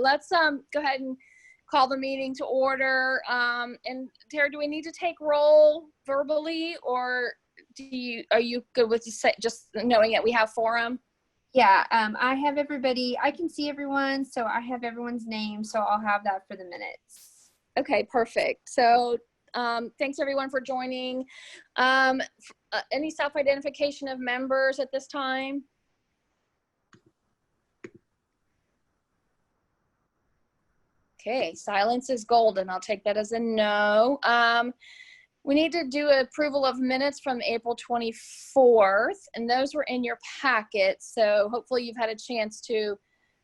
let's go ahead and call the meeting to order. And Tara, do we need to take roll verbally, or are you good with just knowing that we have forum? Yeah, I have everybody, I can see everyone, so I have everyone's name, so I'll have that for the minutes. Okay, perfect. So thanks everyone for joining. Any self-identification of members at this time? Okay, silence is golden. I'll take that as a no. We need to do approval of minutes from April 24th, and those were in your packet. So hopefully you've had a chance to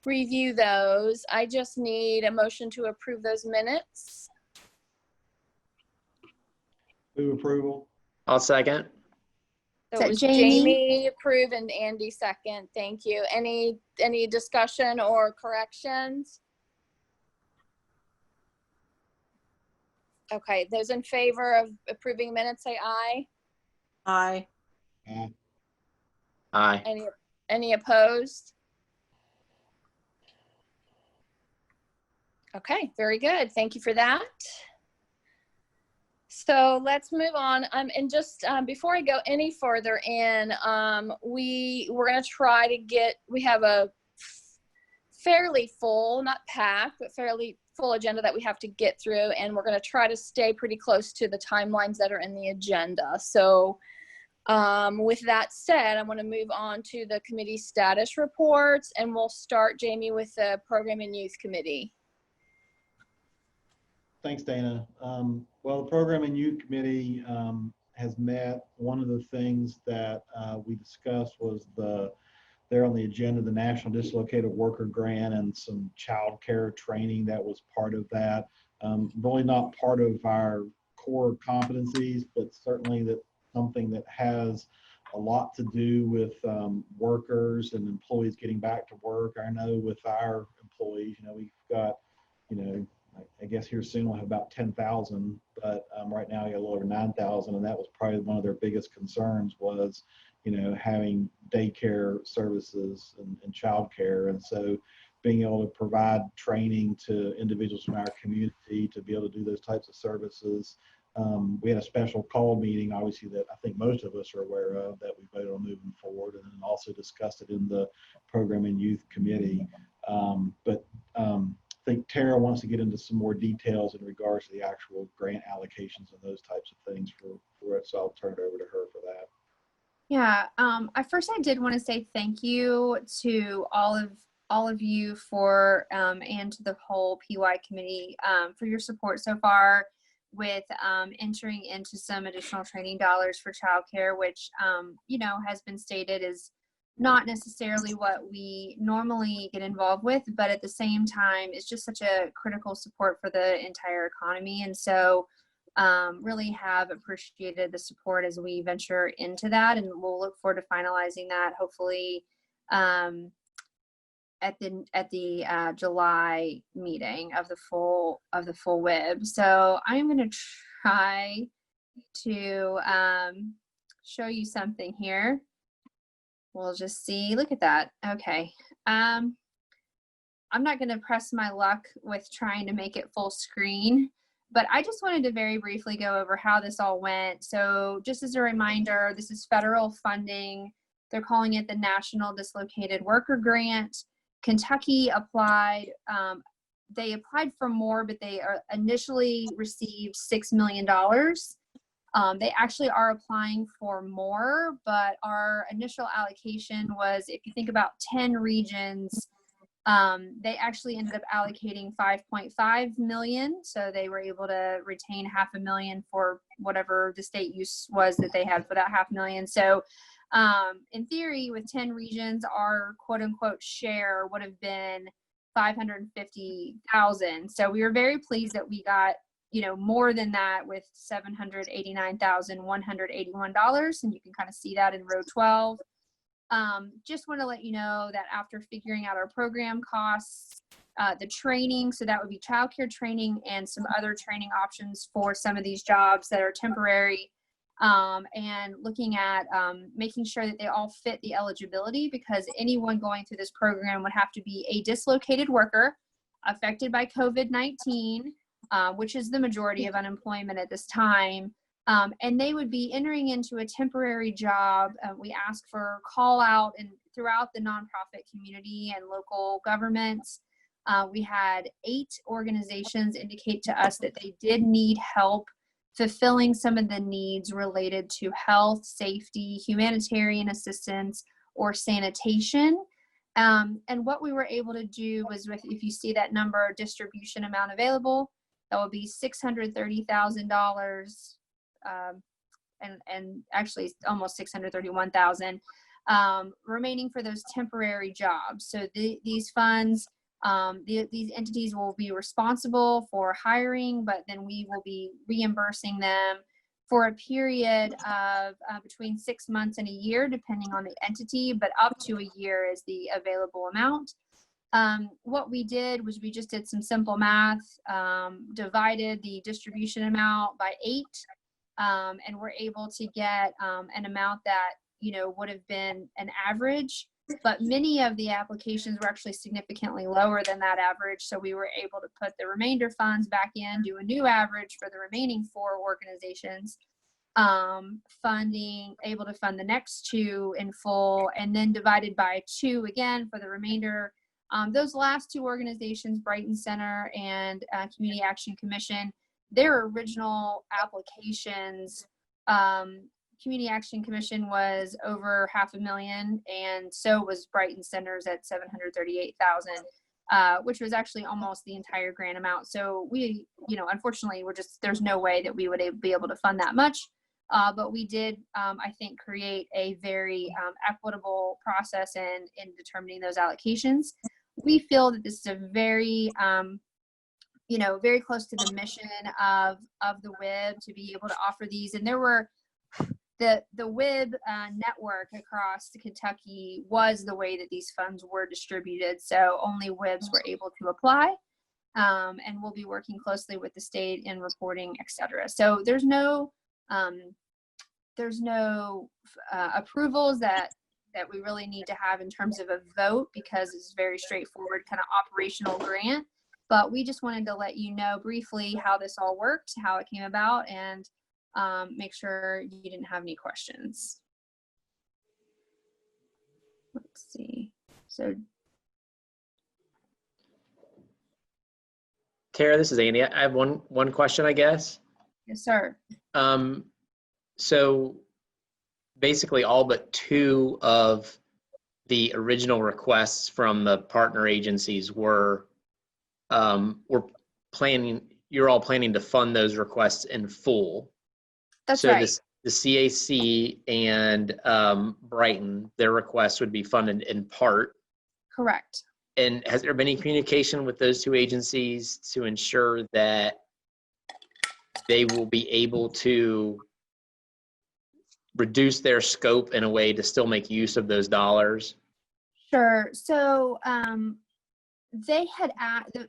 review those. I just need a motion to approve those minutes. Move approval. I'll second. So it was Jamie approve and Andy second. Thank you. Any discussion or corrections? Okay, those in favor of approving minutes, say aye. Aye. Aye. Any opposed? Okay, very good. Thank you for that. So let's move on. And just before I go any further in, we're going to try to we have a fairly full, not packed, but fairly full agenda that we have to get through, and we're going to try to stay pretty close to the timelines that are in the agenda. So with that said, I want to move on to the committee status reports, and we'll start, Jamie, with the Program and Youth Committee. Thanks, Dana. Well, the Program and Youth Committee has met. One of the things that we discussed was there on the agenda, the National Dislocated Worker Grant and some child care training that was part of that. Really not part of our core competencies, but certainly that something that has a lot to do with workers and employees getting back to work. I know with our employees, we've got, I guess here soon we'll have about 10,000, but right now you got a little over 9,000, and that was probably one of their biggest concerns was, having daycare services and childcare. And so being able to provide training to individuals from our community to be able to do those types of services. We had a special call meeting, obviously, that I think most of us are aware of, that we voted on moving forward, and then also discussed it in the Program and Youth Committee. I think Tara wants to get into some more details in regards to the actual grant allocations and those types of things for it. So I'll turn it over to her for that. Yeah, I did want to say thank you to all of you for and to the whole PY committee for your support so far with entering into some additional training dollars for childcare, which has been stated is not necessarily what we normally get involved with, but at the same time, it's just such a critical support for the entire economy. And so really have appreciated the support as we venture into that, and we'll look forward to finalizing that hopefully at the July meeting of the full WIB. So I'm going to try to show you something here. We'll just see. Look at that. Okay. I'm not going to press my luck with trying to make it full screen, but I just wanted to very briefly go over how this all went. So just as a reminder, this is federal funding. They're calling it the National Dislocated Worker Grant. Kentucky applied. They applied for more, but they initially received $6 million. They actually are applying for more, but our initial allocation was, if you think about 10 regions, they actually ended up allocating 5.5 million. So they were able to retain $500,000 for whatever the state use was that they had for that $500,000. So in theory, with 10 regions, our quote unquote share would have been 550,000. So we were very pleased that we got more than that with $789,181, and you can kind of see that in row 12. Just want to let you know that after figuring out our program costs, the training, so that would be childcare training and some other training options for some of these jobs that are temporary, and looking at making sure that they all fit the eligibility, because anyone going through this program would have to be a dislocated worker affected by COVID-19, which is the majority of unemployment at this time. And they would be entering into a temporary job. We ask for call out and throughout the nonprofit community and local governments. We had 8 organizations indicate to us that they did need help fulfilling some of the needs related to health, safety, humanitarian assistance, or sanitation. And what we were able to do was, if you see that number, distribution amount available, that would be $630,000, and actually almost $631,000 remaining for those temporary jobs. So these funds, these entities will be responsible for hiring, but then we will be reimbursing them for a period of between 6 months and a year, depending on the entity, but up to a year is the available amount. What we did was we just did some simple math, divided the distribution amount by 8, and we're able to get an amount that, you know, would have been an average, but many of the applications were actually significantly lower than that average. So we were able to put the remainder funds back in, do a new average for the remaining 4 organizations, able to fund the next 2 in full, and then divided by 2 again for the remainder. Those last 2 organizations, Brighton Center and Community Action Commission, their original applications, Community Action Commission was over $500,000, and so was Brighton Center's at $738,000, which was actually almost the entire grant amount. So we, you know, unfortunately, there's no way that we would be able to fund that much. But we did, I think, create a very equitable process in determining those allocations. We feel that this is a very, you know, very close to the mission of the WIB to be able to offer these. And there were the WIB network across Kentucky was the way that these funds were distributed. So only WIBs were able to apply, and we'll be working closely with the state in reporting, et cetera. So there's no approvals that we really need to have in terms of a vote, because it's a very straightforward kind of operational grant. But we just wanted to let you know briefly how this all worked, how it came about, and make sure you didn't have any questions. Let's see. So, Tara, this is Andy. I have one question, I guess. yes, sir. So basically all but 2 of the original requests from the partner agencies were planning, you're all planning to fund those requests in full. That's so right. The CAC and Brighton, their requests would be funded in part. Correct. And has there been any communication with those 2 agencies to ensure that they will be able to reduce their scope in a way to still make use of those dollars? Sure. So they had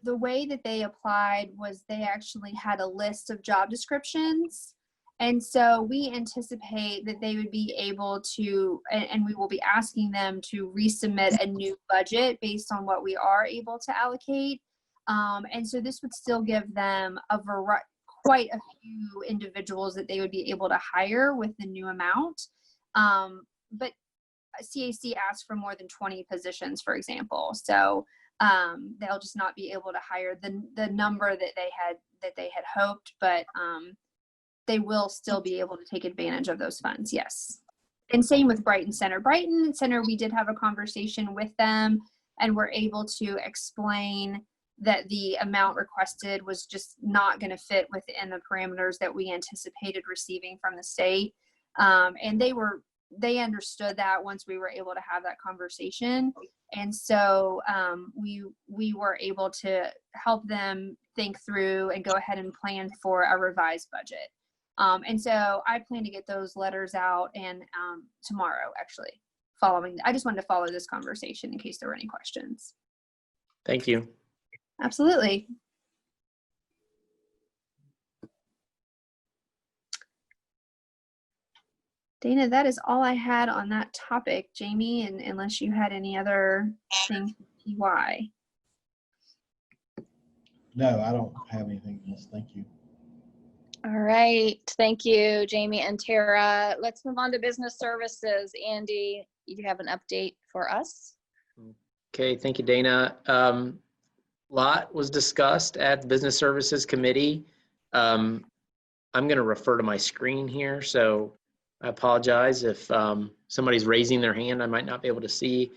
the way that they applied was they actually had a list of job descriptions. And so we anticipate that they would be able to, and we will be asking them to resubmit a new budget based on what we are able to allocate. And so this would still give them quite a few individuals that they would be able to hire with the new amount. But CAC asked for more than 20 positions, for example. So they'll just not be able to hire the number that they had hoped, but they will still be able to take advantage of those funds. Yes. And same with Brighton Center. Brighton Center, we did have a conversation with them and were able to explain that the amount requested was just not going to fit within the parameters that we anticipated receiving from the state. And they understood that once we were able to have that conversation. And so we were able to help them think through and go ahead and plan for a revised budget. And so I plan to get those letters out and tomorrow, actually, I just wanted to follow this conversation in case there were any questions. Thank you. Absolutely. Dana, that is all I had on that topic, Jamie, and unless you had any other things, why? No, I don't have anything else. Thank you. All right. Thank you, Jamie and Tara. Let's move on to business services. Andy, you have an update for us? Okay, thank you, Dana. Lot was discussed at the Business Services Committee. I'm going to refer to my screen here, so I apologize if somebody's raising their hand. I might not be able to see,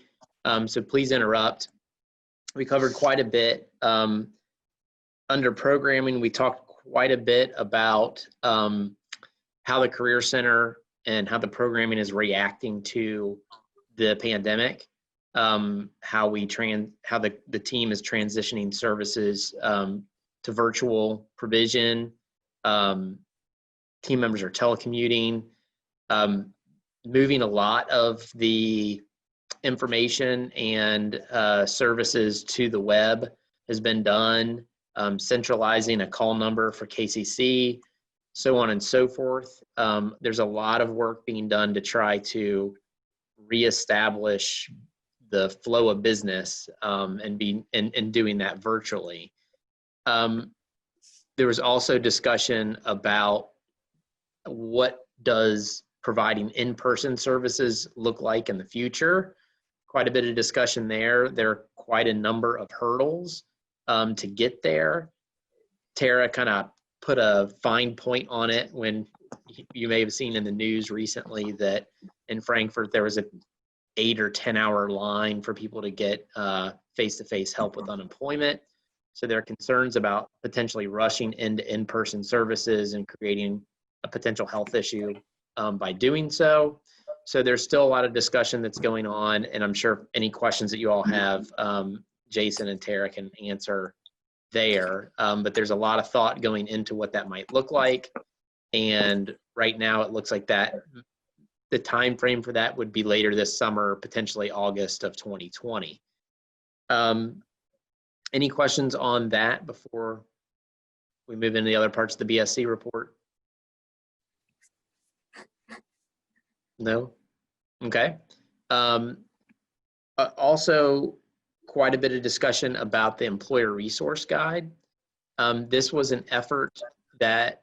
so please interrupt. We covered quite a bit. Under programming, we talked quite a bit about how the Career Center and how the programming is reacting to the pandemic, how the team is transitioning services to virtual provision. Team members are telecommuting, moving a lot of the information and services to the web has been done, centralizing a call number for KCC, so on and so forth. There's a lot of work being done to try to reestablish the flow of business and doing that virtually. There was also discussion about what does providing in-person services look like in the future. Quite a bit of discussion there. There are quite a number of hurdles to get there. Tara kind of put a fine point on it when you may have seen in the news recently that in Frankfurt there was a 8 or 10 hour line for people to get face-to-face help with unemployment. So there are concerns about potentially rushing into in-person services and creating a potential health issue by doing so. So there's still a lot of discussion that's going on, and I'm sure any questions that you all have, Jason and Tara can answer there. But there's a lot of thought going into what that might look like. And right now it looks like that the time frame for that would be later this summer, potentially August of 2020. Any questions on that before we move into the other parts of the BSC report? No? Okay. Also, quite a bit of discussion about the employer resource guide. This was an effort that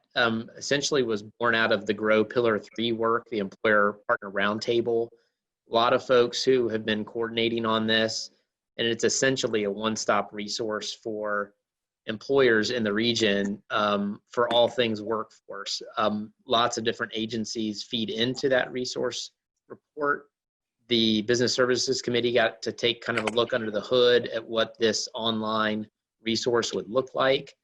essentially was born out of the Grow Pillar 3 work, the Employer Partner Roundtable. A lot of folks who have been coordinating on this, and it's essentially a one-stop resource for employers in the region for all things workforce. Lots of different agencies feed into that resource report. The Business Services Committee got to take kind of a look under the hood at what this online resource would look like.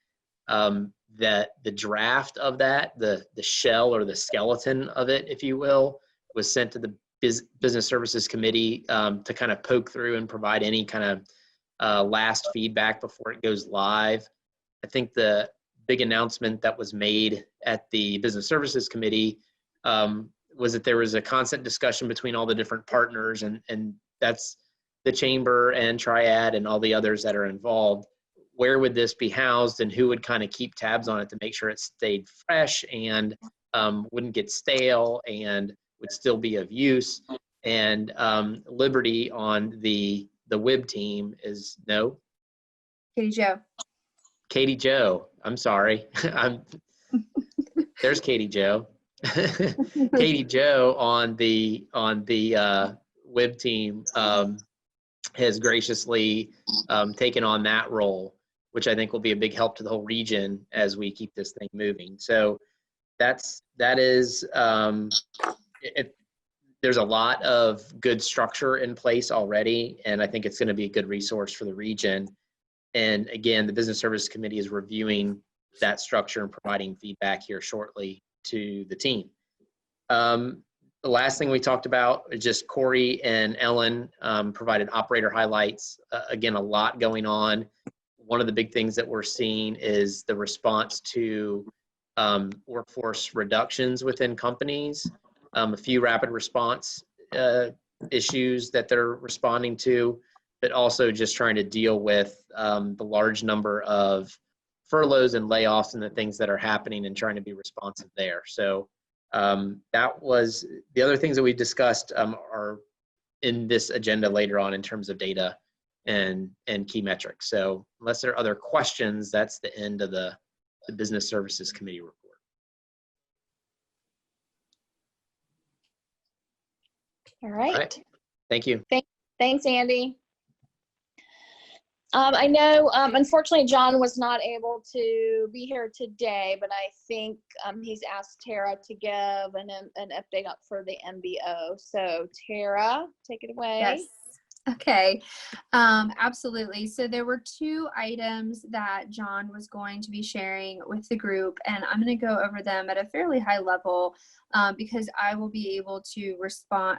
That the draft of that, the shell or the skeleton of it, if you will, was sent to the Business Services Committee to kind of poke through and provide any kind of last feedback before it goes live. I think the big announcement that was made at the Business Services Committee was that there was a constant discussion between all the different partners, and that's the Chamber and Triad and all the others that are involved. Where would this be housed, and who would kind of keep tabs on it to make sure it stayed fresh and wouldn't get stale and would still be of use? And Liberty on the WIB team is no. Katie Jo. Katie Jo. I'm sorry. There's Katie Jo. Katie Jo on the WIB team has graciously taken on that role, which I think will be a big help to the whole region as we keep this thing moving. So that is there's a lot of good structure in place already, and I think it's going to be a good resource for the region. And again, the Business Services Committee is reviewing that structure and providing feedback here shortly to the team. The last thing we talked about is just Corey and Ellen provided operator highlights. Again, a lot going on. One of the big things that we're seeing is the response to workforce reductions within companies, a few rapid response issues that they're responding to, but also just trying to deal with the large number of furloughs and layoffs and the things that are happening and trying to be responsive there. So that was the other things that we discussed are in this agenda later on in terms of data and key metrics. So unless there are other questions, that's the end of the Business Services Committee report. All right. All right. Thank you. Thanks, Andy. I know, unfortunately, John was not able to be here today, but I think he's asked Tara to give an update up for the MBO. So Tara, take it away. Yes. Okay. Absolutely. So there were 2 items that John was going to be sharing with the group, and I'm going to go over them at a fairly high level because I will be able to respond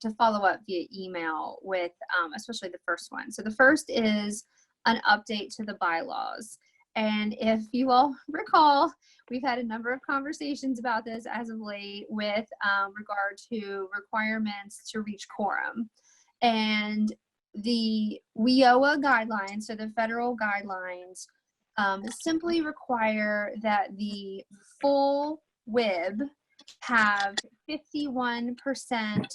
to follow up via email with especially the first one. So the first is an update to the bylaws. And if you all recall, we've had a number of conversations about this as of late with regard to requirements to reach quorum. And the WIOA guidelines, so the federal guidelines, simply require that the full WIB have 51%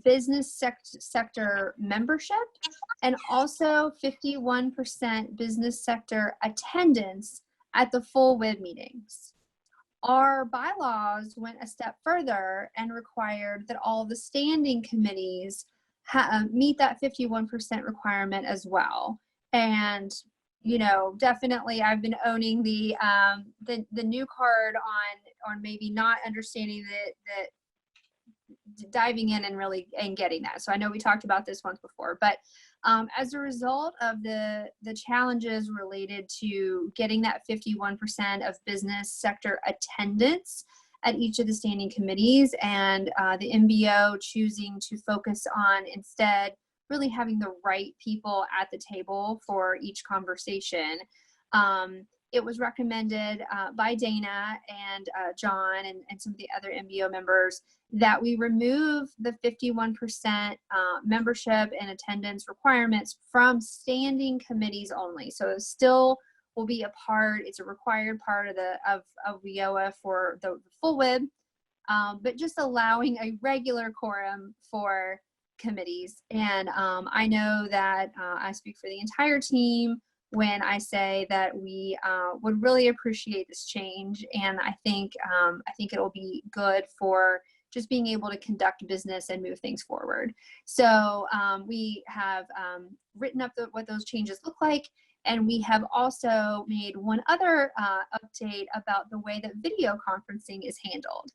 business sector membership and also 51% business sector attendance at the full WIB meetings. Our bylaws went a step further and required that all the standing committees meet that 51% requirement as well. And you know, definitely I've been owning the new card on maybe not understanding that diving in and getting that. So I know we talked about this once before, but as a result of the challenges related to getting that 51% of business sector attendance at each of the standing committees, and the MBO choosing to focus on instead really having the right people at the table for each conversation. It was recommended by Dana and John and some of the other MBO members that we remove the 51% membership and attendance requirements from standing committees only. So it still will be a part, it's a required part of WIOA for the full WIB, but just allowing a regular quorum for committees. And I know that I speak for the entire team when I say that we would really appreciate this change, and I think it'll be good for just being able to conduct business and move things forward. So we have written up what those changes look like, and we have also made one other update about the way that video conferencing is handled,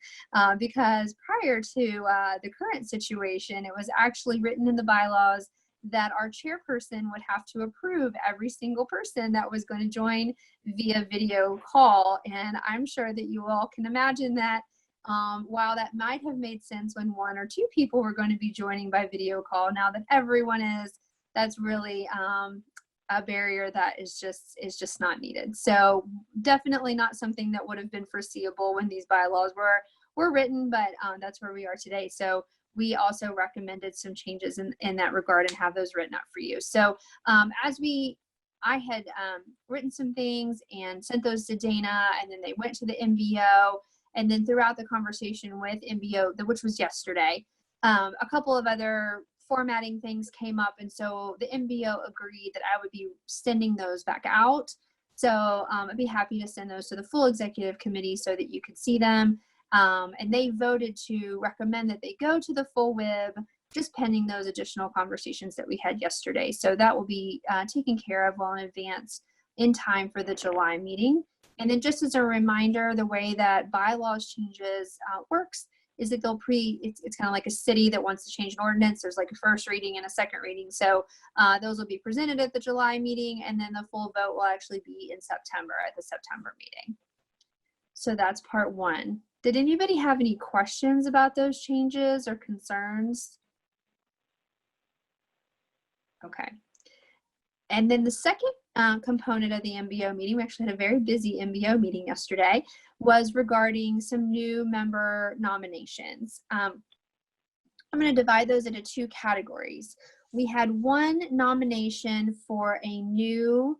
because prior to the current situation, it was actually written in the bylaws that our chairperson would have to approve every single person that was going to join via video call. And I'm sure that you all can imagine that while that might have made sense when 1 or 2 people were going to be joining by video call, now that everyone is, that's really a barrier that is just not needed. So definitely not something that would have been foreseeable when these bylaws were written, but that's where we are today. So we also recommended some changes in that regard and have those written up for you. So I had written some things and sent those to Dana, and then they went to the MBO, and then throughout the conversation with MBO, which was yesterday, a couple of other formatting things came up, and so the MBO agreed that I would be sending those back out. So I'd be happy to send those to the full executive committee so that you could see them. And they voted to recommend that they go to the full WIB, just pending those additional conversations that we had yesterday. So that will be taken care of well in advance in time for the July meeting. And then just as a reminder, the way that bylaws changes works is that it's kind of like a city that wants to change an ordinance. There's like a first reading and a second reading. So those will be presented at the July meeting, and then the full vote will actually be in September at the September meeting. So that's part 1. Did anybody have any questions about those changes or concerns? Okay. And then the second component of the MBO meeting, we actually had a very busy MBO meeting yesterday, was regarding some new member nominations. I'm going to divide those into 2 categories. We had 1 nomination for a new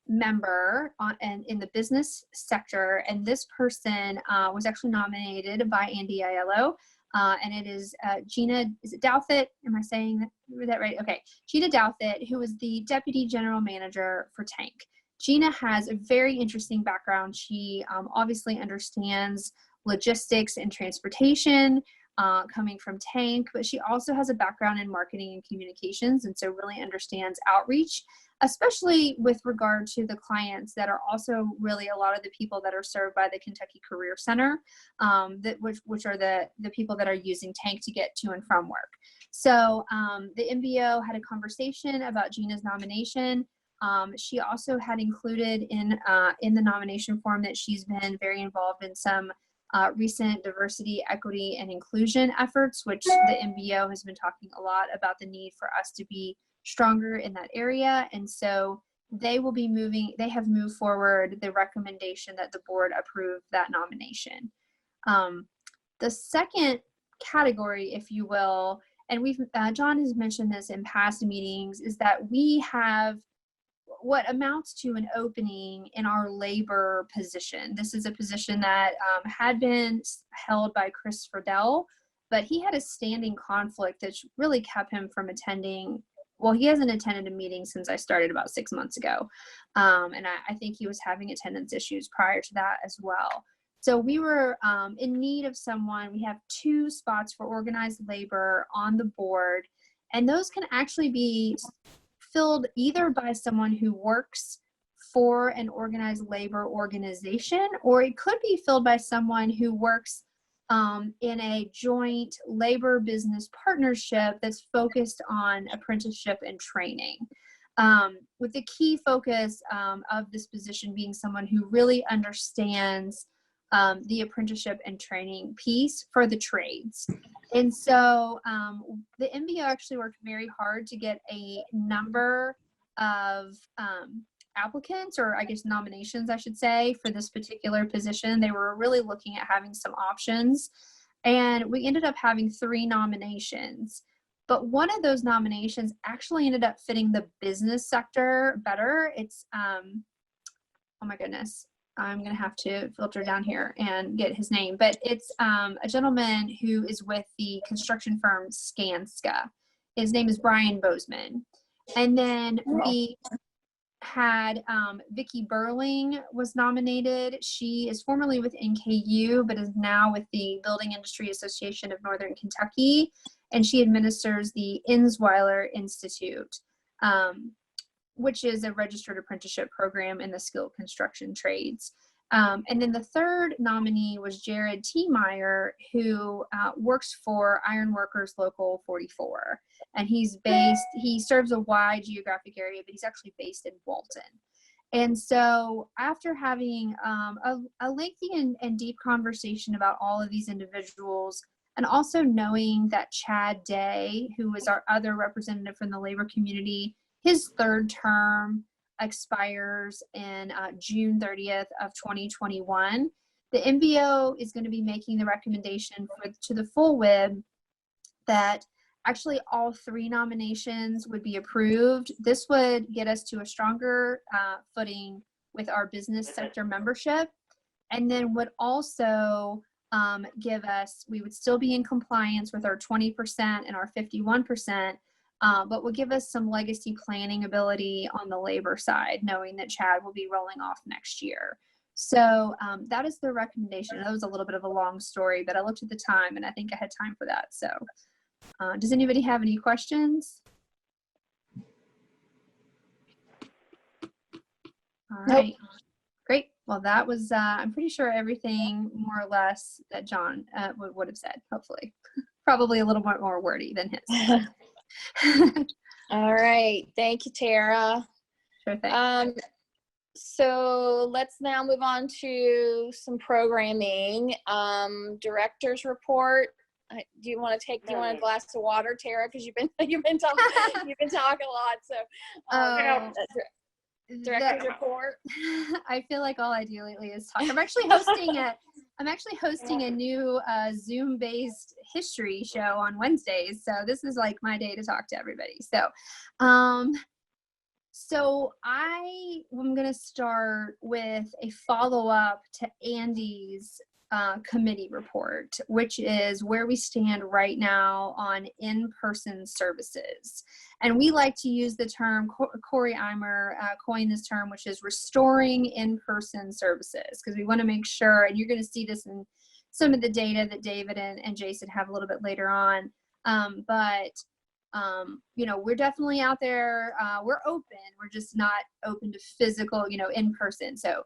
member in the business sector, and this person was actually nominated by Andy Aiello. And it is Gina, is it Douthit? Am I saying that right? Okay. Gina Douthit, who is the Deputy General Manager for Tank. Gina has a very interesting background. She obviously understands logistics and transportation, coming from Tank, but she also has a background in marketing and communications, and so really understands outreach, especially with regard to the clients that are also really a lot of the people that are served by the Kentucky Career Center, which are the people that are using Tank to get to and from work. So the MBO had a conversation about Gina's nomination. She also had included in the nomination form that she's been very involved in some recent diversity, equity, and inclusion efforts, which the MBO has been talking a lot about the need for us to be stronger in that area. And so they have moved forward the recommendation that the board approve that nomination. The second category, if you will, and John has mentioned this in past meetings, is that we have what amounts to an opening in our labor position. This is a position that had been held by Chris Friedel, but he had a standing conflict that really kept him from attending. Well, he hasn't attended a meeting since I started about 6 months ago. And I think he was having attendance issues prior to that as well. So we were in need of someone. We have 2 spots for organized labor on the board, and those can actually be filled either by someone who works for an organized labor organization, or it could be filled by someone who works in a joint labor business partnership that's focused on apprenticeship and training. With the key focus of this position being someone who really understands the apprenticeship and training piece for the trades. And so the MBO actually worked very hard to get a number of applicants, or I guess nominations, I should say, for this particular position. They were really looking at having some options, and we ended up having 3 nominations. But one of those nominations actually ended up fitting the business sector better. It's, oh my goodness, I'm going to have to filter down here and get his name, but it's a gentleman who is with the construction firm Skanska. His name is Brian Bozeman. And then we had Vicki Burling was nominated. She is formerly with NKU, but is now with the Building Industry Association of Northern Kentucky. And she administers the Insweiler Institute, which is a registered apprenticeship program in the skilled construction trades. And then the third nominee was Jared T. Meyer, who works for Iron Workers Local 44. And he serves a wide geographic area, but he's actually based in Walton. And so after having a lengthy and deep conversation about all of these individuals, and also knowing that Chad Day, who was our other representative from the labor community, his 3rd term expires in June 30th of 2021. The MBO is going to be making the recommendation to the full WIB that actually all 3 nominations would be approved. This would get us to a stronger footing with our business sector membership, and then would also give us, we would still be in compliance with our 20% and our 51%, but will give us some legacy planning ability on the labor side, knowing that Chad will be rolling off next year. So that is the recommendation. That was a little bit of a long story, but I looked at the time and I think I had time for that. So does anybody have any questions? All right. Nope. Great. Well, that was, I'm pretty sure everything more or less that John would have said, hopefully. Probably a little bit more wordy than his. All right. Thank you, Tara. Sure thing. So let's now move on to some programming. Director's report. Do you want a glass of water, Tara? Because you've been talking a lot. So director's report. I feel like all I do lately is talk. I'm actually hosting a new Zoom-based history show on Wednesdays. So this is like my day to talk to everybody. So, so I am going to start with a follow-up to Andy's committee report, which is where we stand right now on in-person services. And we like to use the term, Corey Eimer coined this term, which is restoring in-person services, because we want to make sure, and you're going to see this in some of the data that David and Jason have a little bit later on. You know, we're definitely out there. We're open. We're just not open to physical, you know, in person. So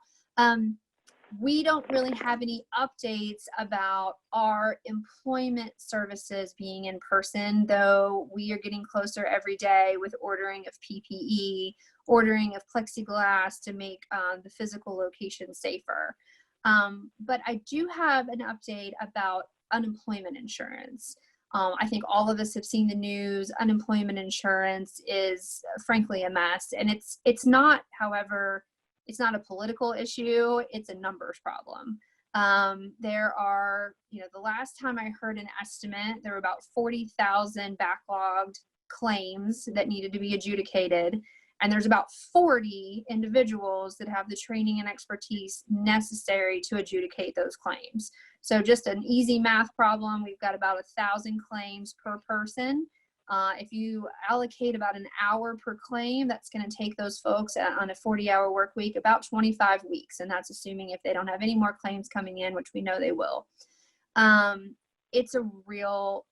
we don't really have any updates about our employment services being in person, though we are getting closer every day with ordering of PPE, ordering of plexiglass to make the physical location safer. But I do have an update about unemployment insurance. I think all of us have seen the news. Unemployment insurance is frankly a mess, and it's not, however, it's not a political issue. It's a numbers problem. There are, you know, the last time I heard an estimate, there were about 40,000 backlogged claims that needed to be adjudicated. And there's about 40 individuals that have the training and expertise necessary to adjudicate those claims. So just an easy math problem, we've got about 1,000 claims per person. If you allocate about an hour per claim, that's going to take those folks on a 40-hour work week about 25 weeks. And that's assuming if they don't have any more claims coming in, which we know they will. It's a real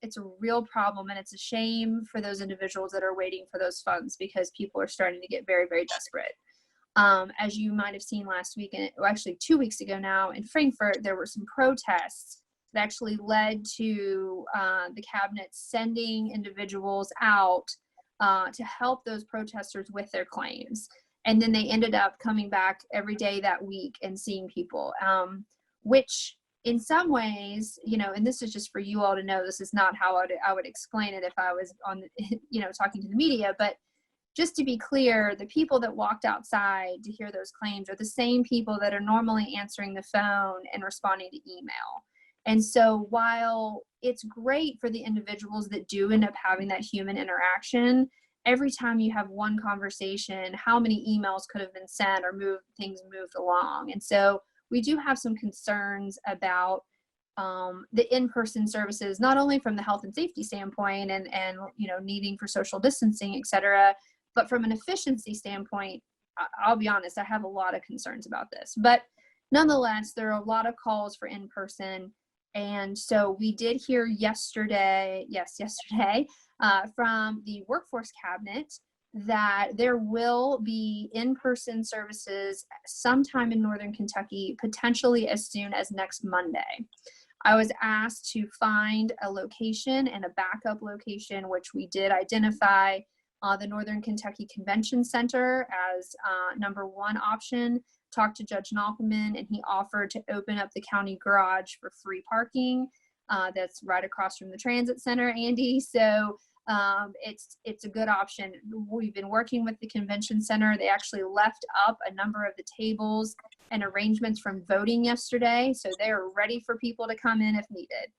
problem, and it's a shame for those individuals that are waiting for those funds, because people are starting to get very, very desperate. As you might have seen last week, and actually 2 weeks ago now in Frankfurt, there were some protests that actually led to the cabinet sending individuals out to help those protesters with their claims. And then they ended up coming back every day that week and seeing people, which in some ways, you know, and this is just for you all to know, this is not how I would explain it if I was on, you know, talking to the media, but just to be clear, the people that walked outside to hear those claims are the same people that are normally answering the phone and responding to email. And so while it's great for the individuals that do end up having that human interaction, every time you have one conversation, how many emails could have been sent or things moved along. And so we do have some concerns about the in-person services, not only from the health and safety standpoint and you know, needing for social distancing, et cetera, but from an efficiency standpoint. I'll be honest, I have a lot of concerns about this. But nonetheless, there are a lot of calls for in-person. And so we did hear yesterday from the workforce cabinet that there will be in-person services sometime in Northern Kentucky, potentially as soon as next Monday. I was asked to find a location and a backup location, which we did identify the Northern Kentucky Convention Center as number one option. Talked to Judge Knopelman, and he offered to open up the county garage for free parking. That's right across from the transit center, Andy. So it's a good option. We've been working with the convention center. They actually left up a number of the tables and arrangements from voting yesterday, so they're ready for people to come in if needed.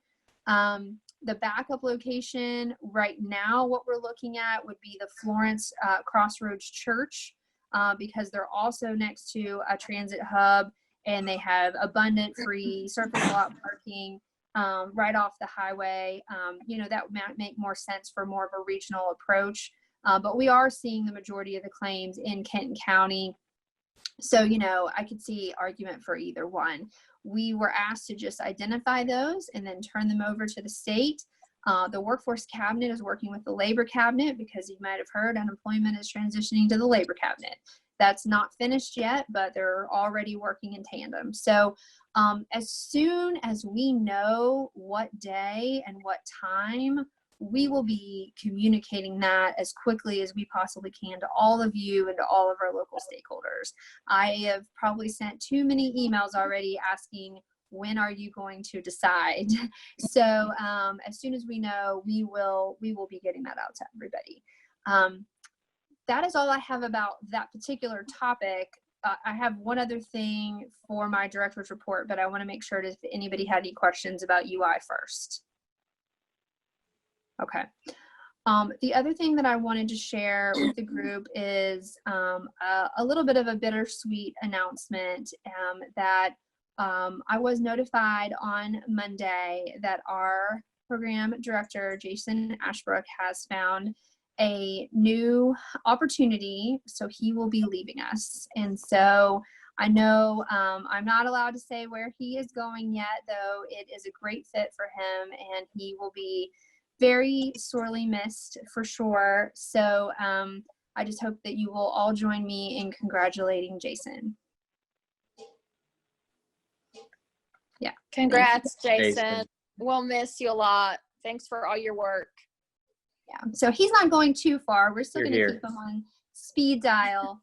The backup location right now, what we're looking at would be the Florence Crossroads Church, because they're also next to a transit hub, and they have abundant free surface lot parking right off the highway. You know, that might make more sense for more of a regional approach, but we are seeing the majority of the claims in Kenton County. So, you know, I could see argument for either one. We were asked to just identify those and then turn them over to the state. The workforce cabinet is working with the labor cabinet, because you might have heard unemployment is transitioning to the labor cabinet. That's not finished yet, but they're already working in tandem. So as soon as we know what day and what time, we will be communicating that as quickly as we possibly can to all of you and to all of our local stakeholders. I have probably sent too many emails already asking, when are you going to decide? So as soon as we know, we will be getting that out to everybody. That is all I have about that particular topic. I have one other thing for my director's report, but I want to make sure if anybody had any questions about UI first. Okay. The other thing that I wanted to share with the group is a little bit of a bittersweet announcement that I was notified on Monday that our program director, Jason Ashbrook, has found a new opportunity. So he will be leaving us. And so I know I'm not allowed to say where he is going yet, though it is a great fit for him and he will be very sorely missed for sure. So I just hope that you will all join me in congratulating Jason. Yeah. Congrats, Jason. Jason. We'll miss you a lot. Thanks for all your work. Yeah. So he's not going too far. We're still You're going to here. keep him on speed dial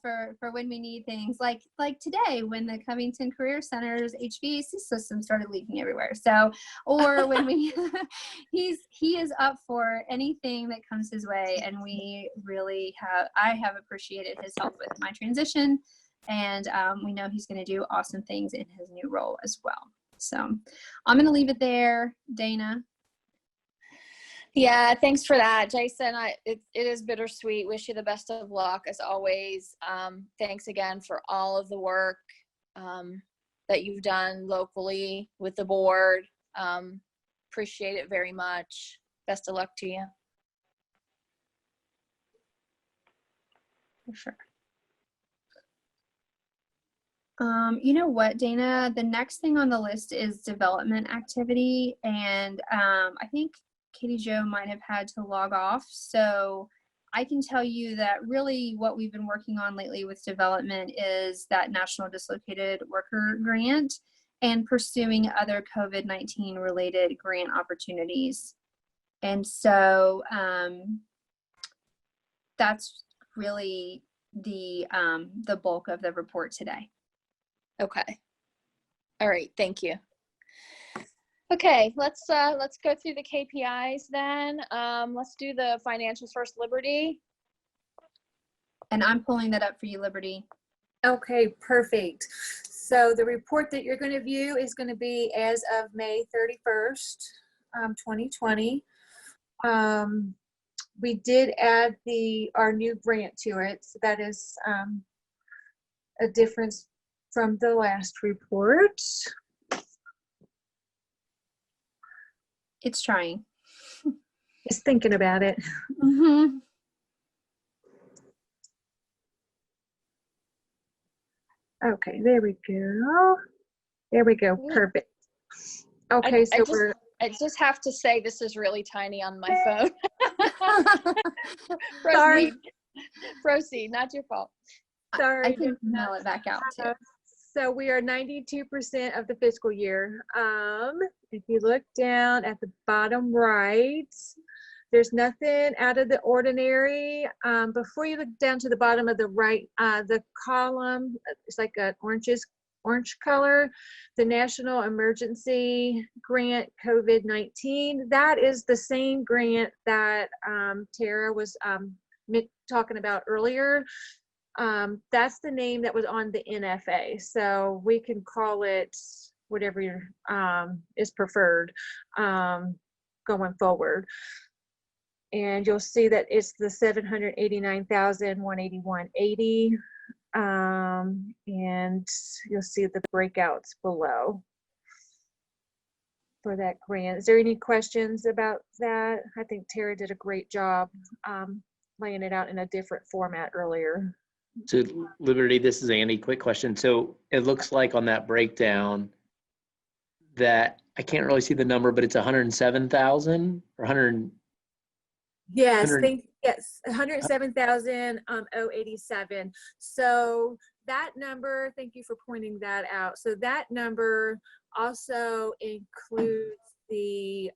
for when we need things like today when the Covington Career Center's HVAC system started leaking everywhere. So, or when we, he is up for anything that comes his way. And we really I have appreciated his help with my transition. And we know he's going to do awesome things in his new role as well. So I'm going to leave it there, Dana. Yeah, thanks for that, Jason. It is bittersweet. Wish you the best of luck as always. Thanks again for all of the work that you've done locally with the board. Appreciate it very much. Best of luck to you. For sure. You know what, Dana? The next thing on the list is development activity, and I think Katie Jo might have had to log off. So I can tell you that really what we've been working on lately with development is that National Dislocated Worker Grant and pursuing other COVID-19 related grant opportunities. And so that's really the bulk of the report today. Okay. All right. Thank you. Okay, let's go through the KPIs then. Let's do the financials first, Liberty. And I'm pulling that up for you, Liberty. Okay, perfect. So the report that you're going to view is going to be as of May 31st, 2020. We did add our new grant to it. So that is a difference from the last report. It's trying. Just thinking about it. Mm-hmm. Okay, there we go. There we go. Perfect. Okay, I just have to say this is really tiny on my phone. Sorry. Proceed, not your fault. Sorry. I can mail it back out too. So we are 92% of the fiscal year. If you look down at the bottom right, there's nothing out of the ordinary. Before you look down to the bottom of the right, the column, it's like an orange color, the National Emergency Grant COVID-19. That is the same grant that Tara was talking about earlier. That's the name that was on the NFA. So we can call it whatever is preferred going forward. And you'll see that it's the $789,181.80. And you'll see the breakouts below for that grant. Is there any questions about that? I think Tara did a great job laying it out in a different format earlier. So Liberty, this is Andy, quick question. So it looks like on that breakdown that I can't really see the number, but it's 107,000 or 100. Yes, yes, 107,087. So that number, thank you for pointing that out. So that number also includes the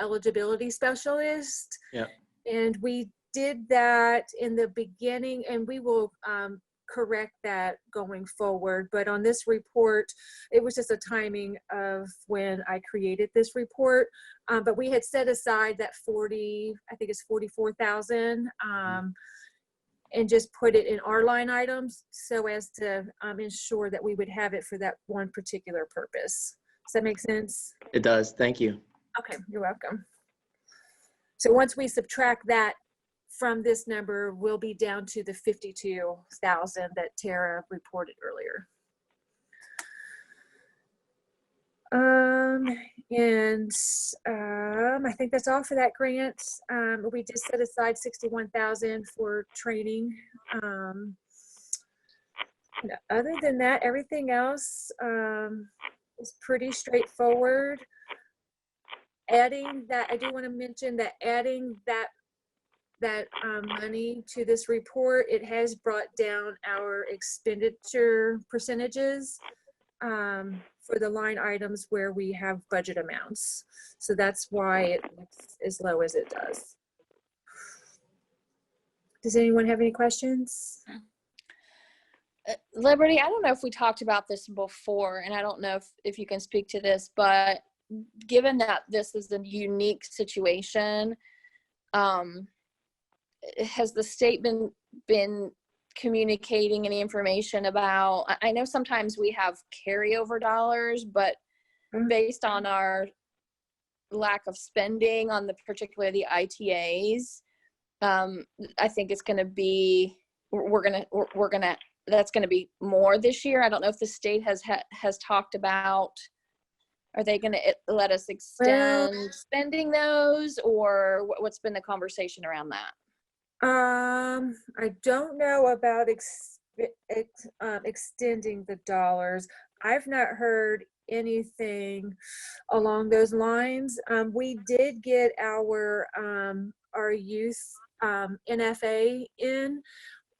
eligibility specialist. Yeah. And we did that in the beginning, and we will correct that going forward. But on this report, it was just a timing of when I created this report. But we had set aside that 44,000 and just put it in our line items so as to ensure that we would have it for that one particular purpose. Does that make sense? It does. Thank you. Okay, you're welcome. So once we subtract that from this number, we'll be down to the 52,000 that Tara reported earlier. And I think that's all for that grant. We just set aside 61,000 for training. And other than that, everything else is pretty straightforward. Adding that, I do want to mention that adding that money to this report, it has brought down our expenditure percentages for the line items where we have budget amounts. So that's why it looks as low as it does. Does anyone have any questions? Liberty, I don't know if we talked about this before, and I don't know if you can speak to this, but given that this is a unique situation, has the state been communicating any information about, I know sometimes we have carryover dollars, but based on our lack of spending on particularly the ITAs, I think it's going to be, that's going to be more this year. I don't know if the state has talked about, are they going to let us extend spending those, or what's been the conversation around that? I don't know about extending the dollars. I've not heard anything along those lines. We did get our youth NFA in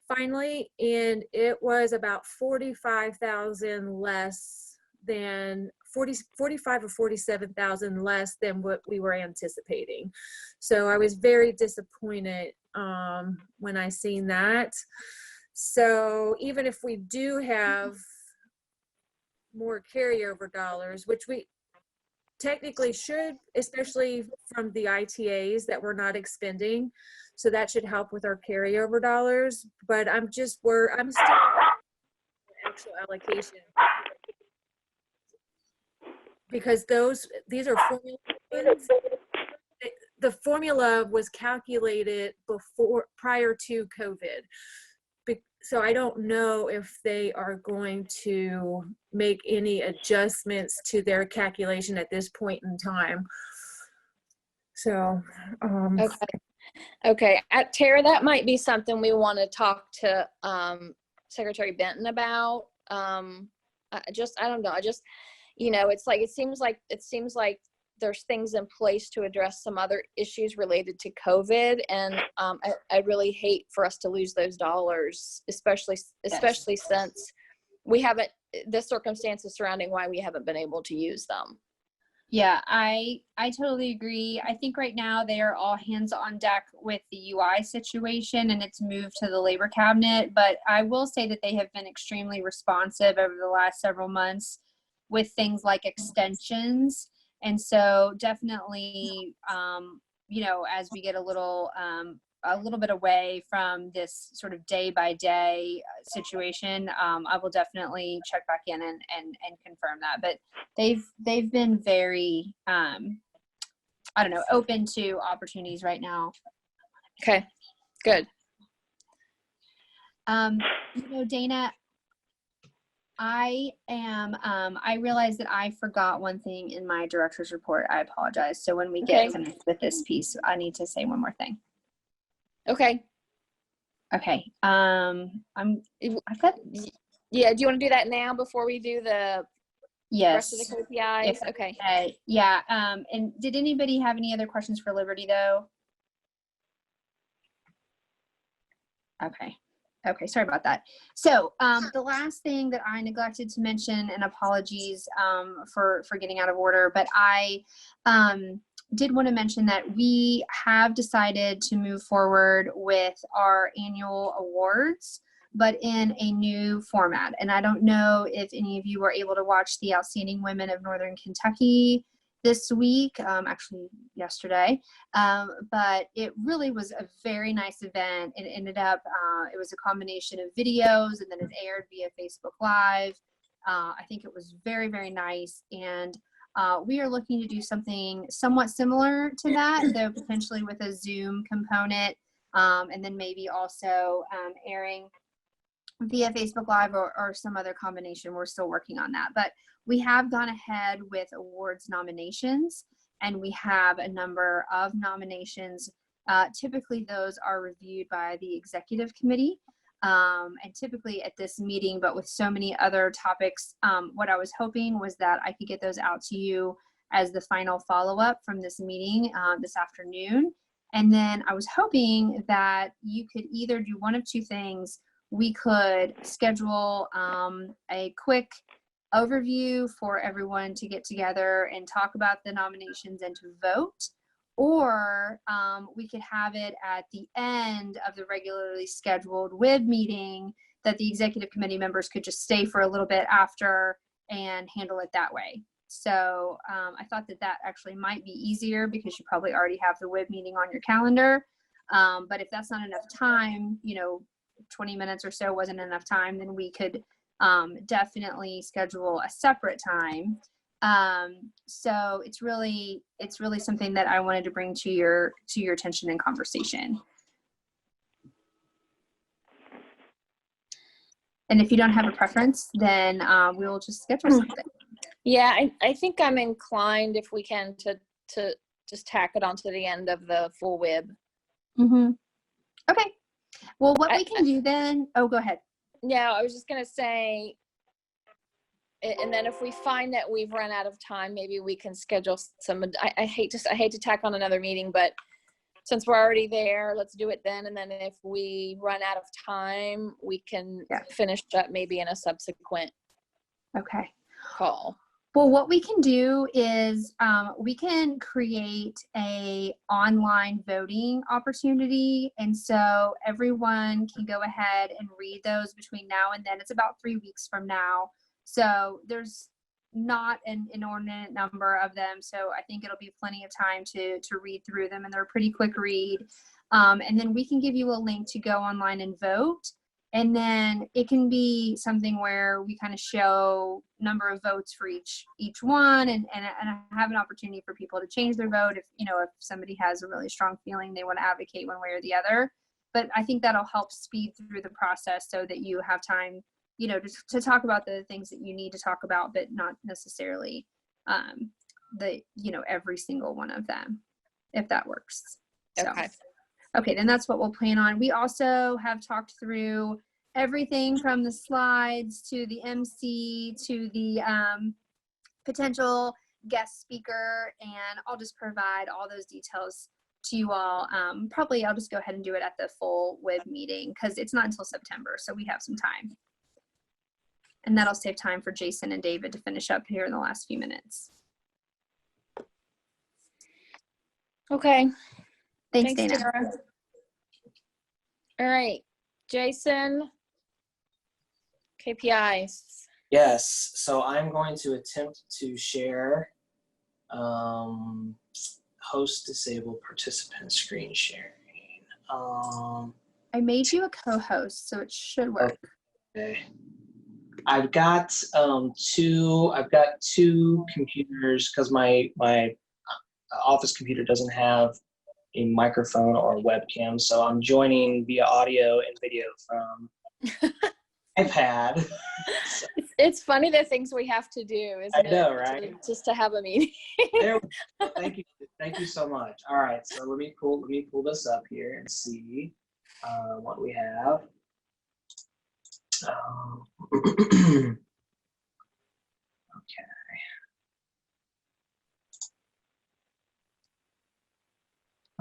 finally, and it was about 45,000 less than 45 or 47,000 less than what we were anticipating. So I was very disappointed when I seen that. So even if we do have more carryover dollars, which we technically should, especially from the ITAs that we're not expending, so that should help with our carryover dollars. But I'm still actual allocation, because these are formula ones. The formula was calculated prior to COVID. So I don't know if they are going to make any adjustments to their calculation at this point in time. So, Okay. Tara, that might be something we want to talk to Secretary Benton about. I don't know. It seems like there's things in place to address some other issues related to COVID. And I really hate for us to lose those dollars, especially since we haven't, the circumstances surrounding why we haven't been able to use them. Yeah, I totally agree. I think right now they are all hands on deck with the UI situation, and it's moved to the labor cabinet. But I will say that they have been extremely responsive over the last several months with things like extensions. And so definitely, as we get a little bit away from this sort of day by day situation, I will definitely check back in and confirm that. But they've been very, open to opportunities right now. Okay, good. Dana, I realized that I forgot one thing in my director's report. I apologize. So when we get finished with this piece, I need to say one more thing. Okay. Okay. Yeah. Do you want to do that now before we do the rest of the KPIs? Okay. Yeah. And did anybody have any other questions for Liberty though? Okay, sorry about that. So the last thing that I neglected to mention, and apologies for getting out of order, but I did want to mention that we have decided to move forward with our annual awards, but in a new format. And I don't know if any of you were able to watch the Outstanding Women of Northern Kentucky this week, actually yesterday, but it really was a very nice event. It ended up, it was a combination of videos, and then it aired via Facebook Live. I think it was very, very nice. And we are looking to do something somewhat similar to that, though potentially with a Zoom component, and then maybe also airing via Facebook Live or some other combination. We're still working on that, but we have gone ahead with awards nominations, and we have a number of nominations. Typically those are reviewed by the executive committee, and typically at this meeting, but with so many other topics, what I was hoping was that I could get those out to you as the final follow-up from this meeting this afternoon. And then I was hoping that you could either do one of two things. We could schedule a quick overview for everyone to get together and talk about the nominations and to vote, or we could have it at the end of the regularly scheduled WIB meeting that the executive committee members could just stay for a little bit after and handle it that way. So I thought that that actually might be easier because you probably already have the WIB meeting on your calendar. But if that's not enough time, 20 minutes or so wasn't enough time, then we could definitely schedule a separate time. So it's really something that I wanted to bring to your attention and conversation. And if you don't have a preference, then we will just schedule something. Yeah, I think I'm inclined, if we can, to just tack it onto the end of the full WIB. Mm-hmm. Okay. Well, what we can do then, oh, go ahead. Yeah, I was just going to say, and then if we find that we've run out of time, maybe we can schedule some, I hate to tack on another meeting, but since we're already there, let's do it then. And then if we run out of time, we can finish up maybe in a subsequent call. Well, what we can do is we can create a online voting opportunity. And so everyone can go ahead and read those between now and then. It's about 3 weeks from now. So there's not an inordinate number of them. So I think it'll be plenty of time to read through them, and they're a pretty quick read. And then we can give you a link to go online and vote. And then it can be something where we kind of show number of votes for each one, and have an opportunity for people to change their vote if somebody has a really strong feeling they want to advocate one way or the other. But I think that'll help speed through the process so that you have time, to talk about the things that you need to talk about, but not necessarily every single one of them, if that works. Okay. Okay, then that's what we'll plan on. We also have talked through everything from the slides to the MC to the potential guest speaker, and I'll just provide all those details to you all. Probably I'll just go ahead and do it at the full WIB meeting because it's not until September, so we have some time. And that'll save time for Jason and David to finish up here in the last few minutes. Okay. Thanks, Dana. Tara. All right, Jason, KPIs. Yes, so I'm going to attempt to share host disabled participant screen sharing. I made you a co-host, so it should work. Okay. I've got two computers because my office computer doesn't have a microphone or a webcam, so I'm joining via audio and video from iPad. So, it's funny the things we have to do, isn't it? I know, right? Just to have a meeting. Thank you so much. All right, so let me pull this up here and see what we have. Okay.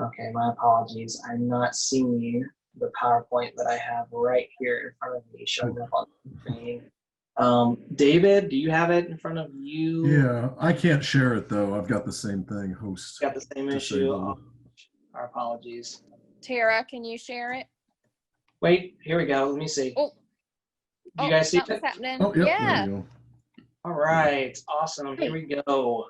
Okay, my apologies. I'm not seeing the PowerPoint that I have right here in front of me showing up on the screen. David, do you have it in front of you? Yeah, I can't share it though. I've got the same thing. Host. Got the same issue. Our apologies. Tara, can you share it? Wait, here we go. Let me see. Oh, Do you guys see something's it? happening. Oh, yep, Yeah. there we go. All right, awesome. Here we go.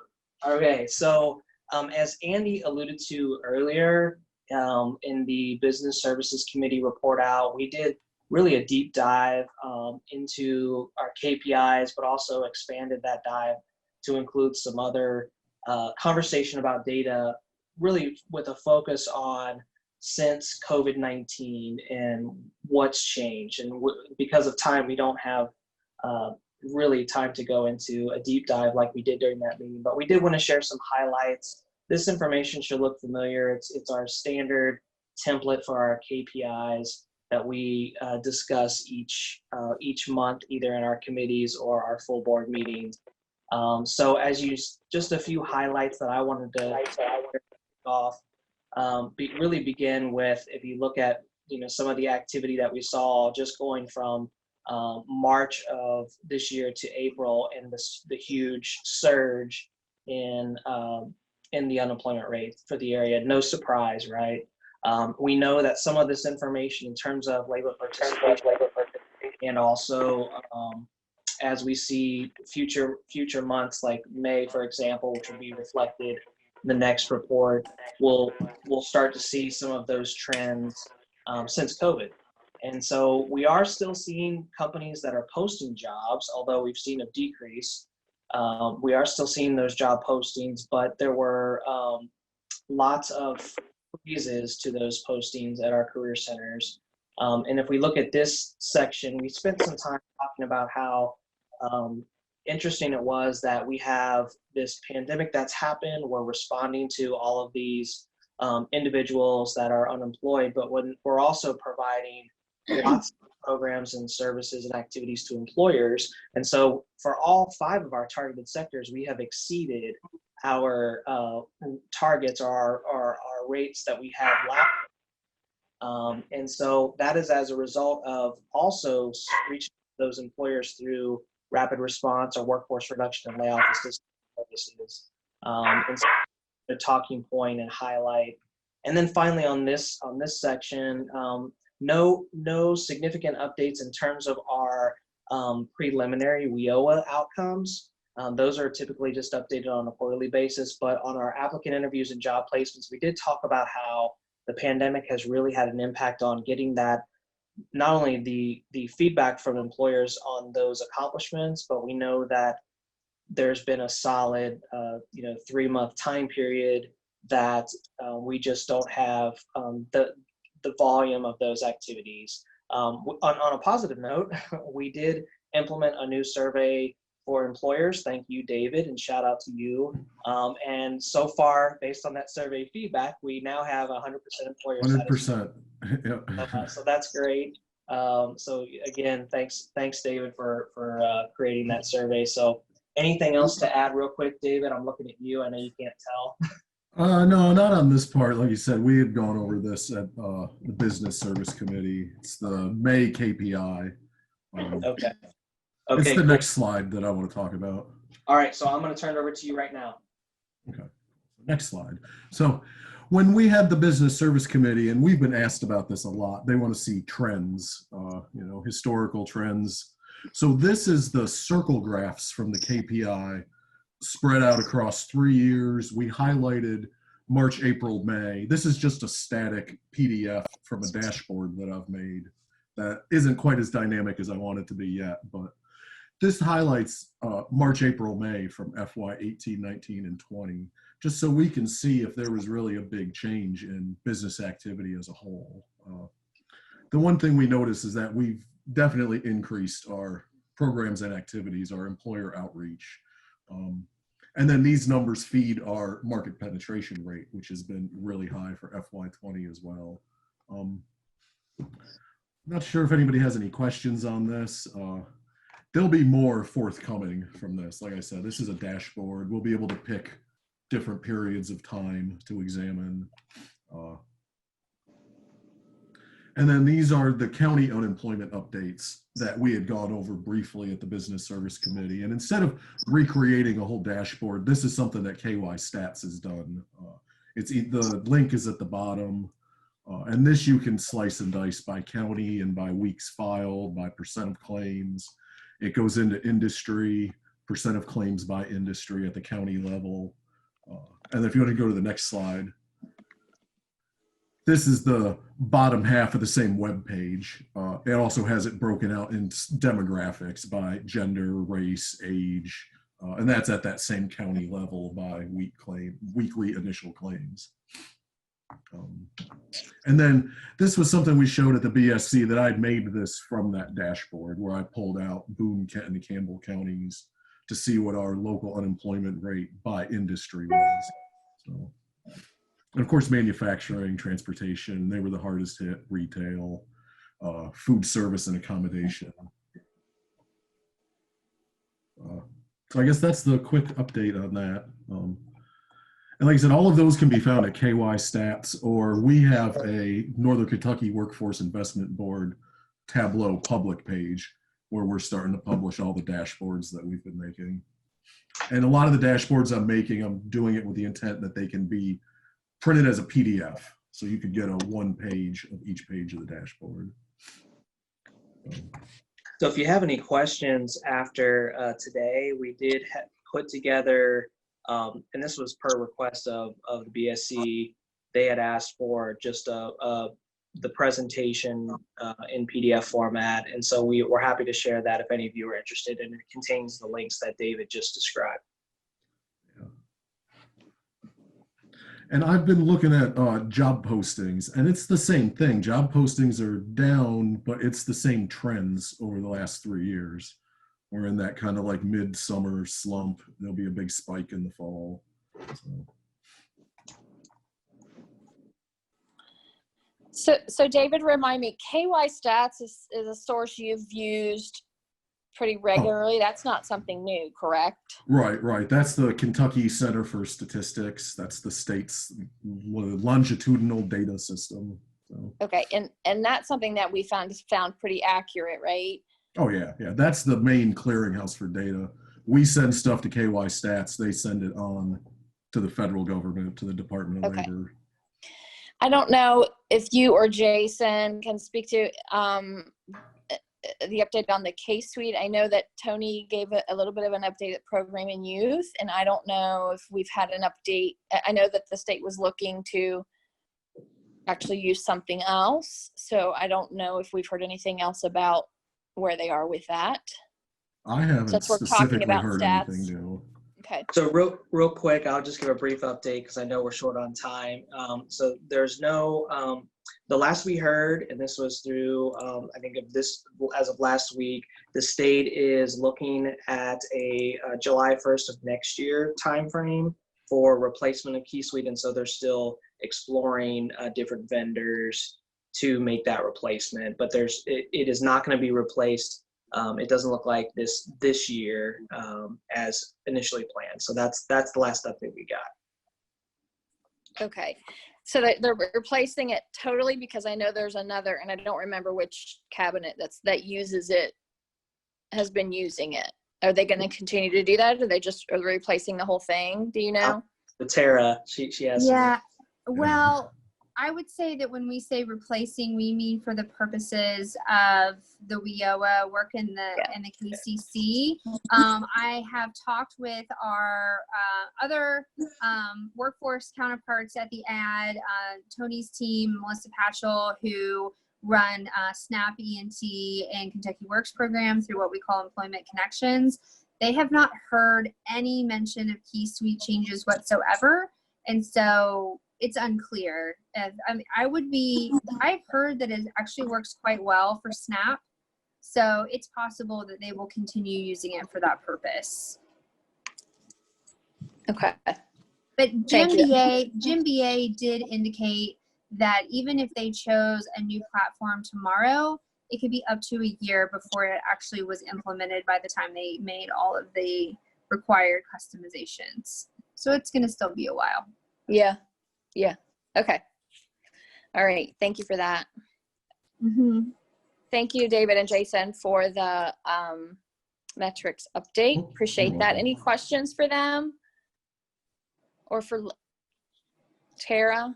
Okay, so as Andy alluded to earlier, in the Business Services Committee report out, we did really a deep dive into our KPIs, but also expanded that dive to include some other conversation about data, really with a focus on since COVID-19 and what's changed. And because of time, we don't have really time to go into a deep dive like we did during that meeting, but we did want to share some highlights. This information should look familiar. It's our standard template for our KPIs that we discuss each month, either in our committees or our full board meetings. So just a few highlights that I wanted to off. Really begin with, if you look at some of the activity that we saw just going from March of this year to April, and the huge surge in the unemployment rate for the area. No surprise, right? We know that some of this information in terms of labor participation, and also as we see future months like May, for example, which will be reflected in the next report, we'll start to see some of those trends since COVID. And so we are still seeing companies that are posting jobs, although we've seen a decrease. We are still seeing those job postings, but there were lots of freezes to those postings at our career centers. And if we look at this section, we spent some time talking about how interesting it was that we have this pandemic that's happened. We're responding to all of these individuals that are unemployed, but when we're also providing lots of programs and services and activities to employers. And so for all 5 of our targeted sectors, we have exceeded our targets, or our rates that we had last. And so that is as a result of also reaching those employers through rapid response or workforce reduction and layoff assistance services. And so the talking point and highlight. And then finally on this section, no significant updates in terms of our preliminary WIOA outcomes. Those are typically just updated on a quarterly basis, but on our applicant interviews and job placements, we did talk about how the pandemic has really had an impact on getting that, not only the feedback from employers on those accomplishments, but we know that there's been a solid 3-month time period that we just don't have the volume of those activities. On a positive note, we did implement a new survey for employers. Thank you, David, and shout out to you. And so far, based on that survey feedback, we now have 100% employer 100%. Yep. So that's great. So again, thanks, David, for creating that survey. So anything else to add real quick, David? I'm looking at you. I know you can't tell. No, not on this part. Like you said, we had gone over this at the Business Service Committee. It's the May KPI. Okay. It's the Cool. next slide that I want to talk about. All right, so I'm going to turn it over to you right now. Okay, next slide. So when we had the Business Service Committee, and we've been asked about this a lot, they want to see trends, historical trends. So this is the circle graphs from the KPI spread out across 3 years. We highlighted March, April, May. This is just a static PDF from a dashboard that I've made that isn't quite as dynamic as I want it to be yet, but this highlights March, April, May from FY 18, 19, and 20, just so we can see if there was really a big change in business activity as a whole. The one thing we notice is that we've definitely increased our programs and activities, our employer outreach. And then these numbers feed our market penetration rate, which has been really high for FY 20 as well. Not sure if anybody has any questions on this. There'll be more forthcoming from this. Like I said, this is a dashboard. We'll be able to pick different periods of time to examine. And then these are the county unemployment updates that we had gone over briefly at the Business Service Committee. And instead of recreating a whole dashboard, this is something that KY Stats has done. The link is at the bottom. And this you can slice and dice by county and by weeks filed, by percent of claims. It goes into industry, percent of claims by industry at the county level. And if you want to go to the next slide, this is the bottom half of the same web page. It also has it broken out in demographics by gender, race, age, and that's at that same county level by weekly initial claims. And then this was something we showed at the BSC that I'd made this from that dashboard where I pulled out Boone and Campbell counties to see what our local unemployment rate by industry was. So, and of course, manufacturing, transportation, they were the hardest hit, retail, food service and accommodation. So I guess that's the quick update on that. And like I said, all of those can be found at KY Stats, or we have a Northern Kentucky Workforce Investment Board Tableau public page where we're starting to publish all the dashboards that we've been making. And a lot of the dashboards I'm making, I'm doing it with the intent that they can be printed as a PDF. So you could get a 1 page of each page of the dashboard. So if you have any questions after today, we did put together, and this was per request of the BSC, they had asked for just the presentation in PDF format. And so we're happy to share that if any of you are interested, and it contains the links that David just described. And I've been looking at job postings, and it's the same thing. Job postings are down, but it's the same trends over the last 3 years. We're in that kind of like midsummer slump. There'll be a big spike in the fall. So David, remind me, KY Stats is a source you've used pretty regularly. That's not something new, correct? Right. That's the Kentucky Center for Statistics. That's the state's longitudinal data system. So. Okay, and that's something that we found pretty accurate, right? Oh yeah. That's the main clearinghouse for data. We send stuff to KY Stats. They send it on to the federal government, to the Department of Labor. I don't know if you or Jason can speak to the update on the case suite. I know that Tony gave a little bit of an update at Program and Youth, and I don't know if we've had an update. I know that the state was looking to actually use something else, so I don't know if we've heard anything else about where they are with that. I haven't Since we're talking specifically about heard stats. anything new. Okay. So real quick, I'll just give a brief update because I know we're short on time. So there's no, the last we heard, and this was through, I think of this, as of last week, the state is looking at a July 1st of next year timeframe for replacement of Key Suite. And so they're still exploring different vendors to make that replacement, but it is not going to be replaced. It doesn't look like this year as initially planned. So that's the last update we got. Okay, so they're replacing it totally, because I know there's another, and I don't remember which cabinet that uses it, has been using it. Are they going to continue to do that, or are they replacing the whole thing? Do you know? Tara, she has. Yeah, well, I would say that when we say replacing, we mean for the purposes of the WIOA work in the KCC. I have talked with our other workforce counterparts at the ad, Tony's team, Melissa Patchell, who run SNAP, ENT, and Kentucky Works program through what we call Employment Connections. They have not heard any mention of Key Suite changes whatsoever, and so it's unclear. I've heard that it actually works quite well for SNAP. So it's possible that they will continue using it for that purpose. Okay. But Jim BA did indicate that even if they chose a new platform tomorrow, it could be up to a year before it actually was implemented by the time they made all of the required customizations. So it's going to still be a while. Yeah. Okay. All right. Thank you for that. Mm-hmm. Thank you, David and Jason, for the metrics update. Appreciate that. Any questions for them or for Tara?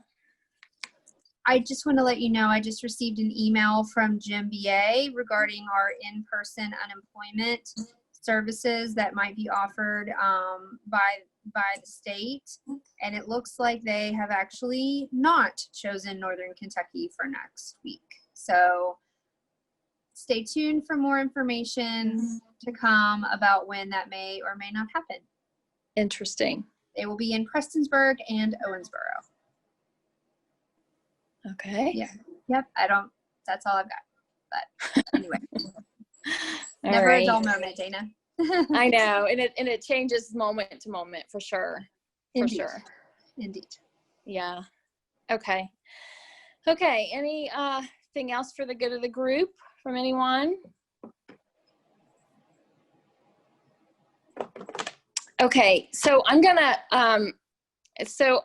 I just want to let you know, I just received an email from Jim BA regarding our in-person unemployment services that might be offered by the state, and it looks like they have actually not chosen Northern Kentucky for next week. So stay tuned for more information to come about when that may or may not happen. Interesting. They will be in Prestonsburg and Owensboro. Okay. Yeah. Yep. That's all I've got. But anyway, All never right. a dull moment, Dana. I know, and it changes moment to moment for sure. For Indeed. sure. Indeed. Yeah. Okay. Okay. Any thing else for the good of the group from anyone? Okay. So I'm gonna so